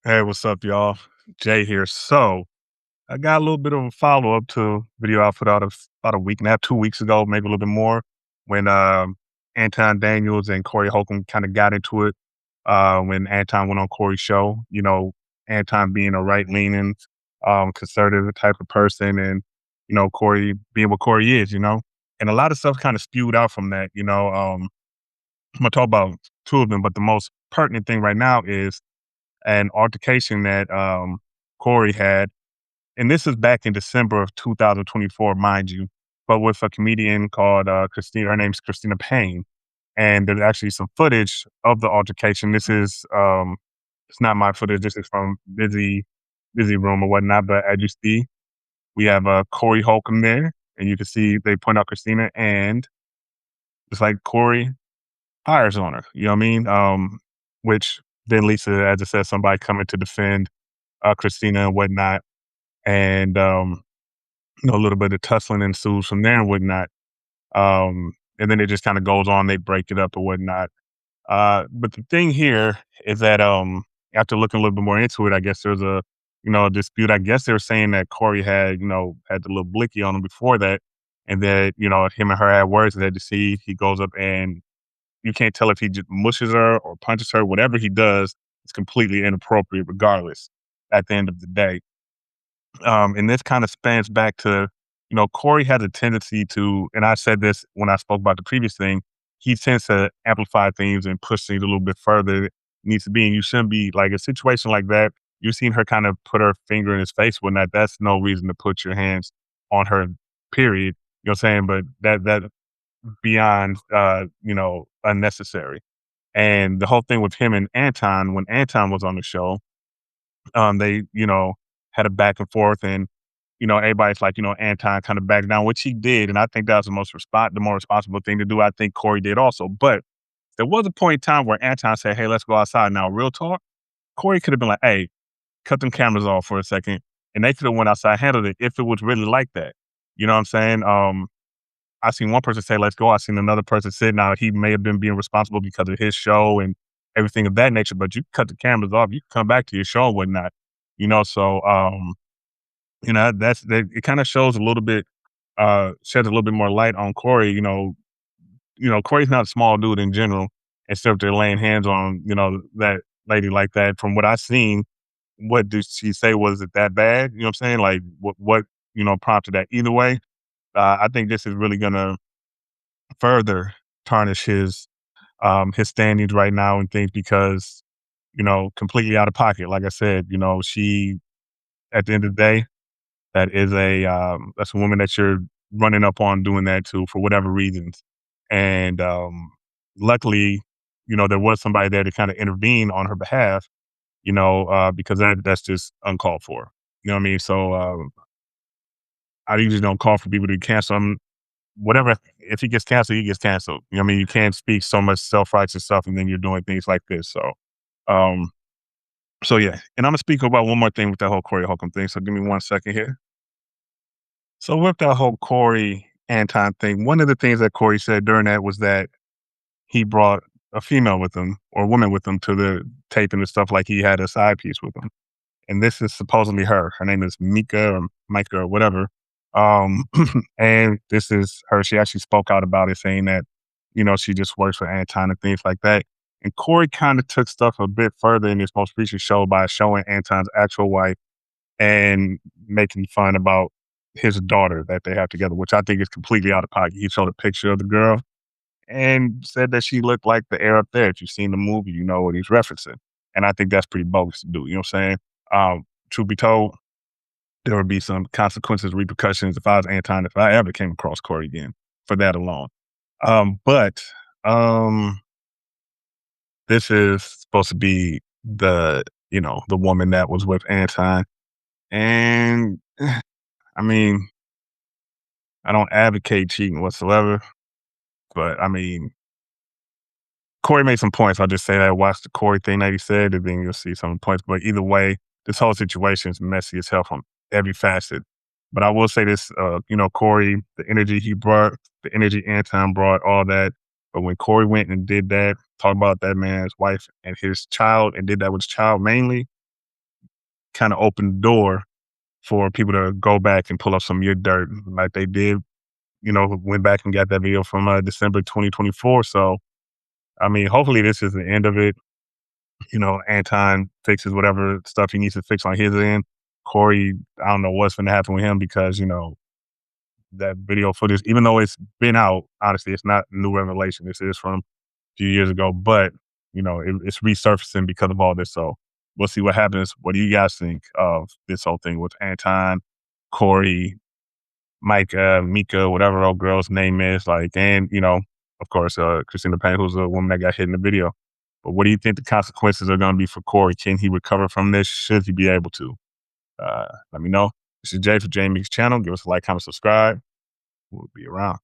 Hey, what's up, y'all? Jay here. So I got a little bit of a follow up to video I put out about a week and a half, 2 weeks ago, maybe a little bit more, when Anton Daniels and Corey Holcomb kind of got into it. When Anton went on Corey's show, Anton being a right leaning, conservative type of person, and Corey being what Corey is, and a lot of stuff kind of spewed out from that. I'm gonna talk about two of them, but the most pertinent thing right now is an altercation that Corey had, and this is back in December of 2024, mind you, but with a comedian called Christina. Her name's Christina Payne, and there's actually some footage of the altercation. This is it's not my footage. This is from Busy Room or whatnot. But as you see, we have Corey Holcomb there, and you can see they point out Christina, and it's like Corey fires on her. You know what I mean? Which then leads to, as I said, somebody coming to defend Christina and whatnot. And, a little bit of tussling ensues from there and whatnot. And then it just kind of goes on. They break it up or whatnot. But the thing here is that after looking a little bit more into it, I guess there's a dispute. I guess they were saying that Corey had the little blicky on him before that. And that, him and her had words that to see he goes up and you can't tell if he just mushes her or punches her. Whatever he does is completely inappropriate regardless at the end of the day. And this kind of spans back to, Corey has a tendency to, and I said this when I spoke about the previous thing, he tends to amplify things and push things a little bit further than it needs to be. And you shouldn't be like a situation like that. You've seen her kind of put her finger in his face when that's no reason to put your hands on her, period. You know what I'm saying? But that beyond unnecessary. And the whole thing with him and Anton, when Anton was on the show, they, had a back and forth and, everybody's like, Anton kind of backed down, which he did. And I think that was the more responsible thing to do. I think Corey did also. But there was a point in time where Anton said, "Hey, let's go outside." Now, real talk, Corey could have been like, "Hey, cut them cameras off for a second," and they could have went outside, handled it if it was really like that. You know what I'm saying? I seen one person say, "Let's go." I seen another person say, now he may have been being responsible because of his show and everything of that nature, but you cut the cameras off, you can come back to your show and whatnot, so, it kind of shows a little bit, sheds a little bit more light on Corey. Corey's not a small dude in general, except they're laying hands on, that lady like that. From what I seen, what did she say? Was it that bad? You know what I'm saying? Like what, prompted that? Either way, I think this is really gonna further tarnish his standings right now and things because, completely out of pocket. Like I said, she at the end of the day, that's a woman that you're running up on doing that to for whatever reasons. And luckily, there was somebody there to kind of intervene on her behalf, because that's just uncalled for. You know what I mean? So I usually don't call for people to cancel him. Whatever, if he gets canceled, he gets canceled. You know what I mean? You can't speak so much self-righteous stuff and then you're doing things like this. Um, so yeah. And I'm gonna speak about one more thing with that whole Corey Holcomb thing. So give me 1 second here. So with that whole Corey Anton thing, one of the things that Corey said during that was that he brought a female with him or a woman with him to the taping and stuff, like he had a side piece with him. And this is supposedly her. Her name is Meka or Micah or whatever. Um, and this is her. She actually spoke out about it, saying that, she just works for Anton and things like that. And Corey kind of took stuff a bit further in his most recent show by showing Anton's actual wife and making fun about his daughter that they have together, which I think is completely out of pocket. He showed a picture of the girl and said that she looked like the air up there. If you've seen the movie, you know what he's referencing. And I think that's pretty bogus to do. You know what I'm saying? Truth be told, there would be some consequences, repercussions if I was Anton, if I ever came across Corey again for that alone. But this is supposed to be the woman that was with Anton. And I mean, I don't advocate cheating whatsoever, but I mean, Corey made some points. I'll just say that. Watch the Corey thing that he said, and then you'll see some points. But either way, this whole situation is messy as hell from every facet. But I will say this, Corey, the energy he brought, the energy Anton brought, all that. But when Corey went and did that, talked about that man's wife and his child, and did that with his child mainly, kind of opened the door for people to go back and pull up some of your dirt like they did, went back and got that video from December 2024. So, I mean, hopefully this is the end of it. Anton fixes whatever stuff he needs to fix on his end. Corey, I don't know what's going to happen with him because, that video footage, even though it's been out, honestly, it's not new revelation. This is from a few years ago, but, it's resurfacing because of all this. So we'll see what happens. What do you guys think of this whole thing with Anton, Corey, Meka, whatever old girl's name is, and of course, Christina Payne, who's a woman that got hit in the video. But what do you think the consequences are going to be for Corey? Can he recover from this? Should he be able to? Let me know. This is Jay for Jey Meeks channel. Give us a like, comment, subscribe. We'll be around.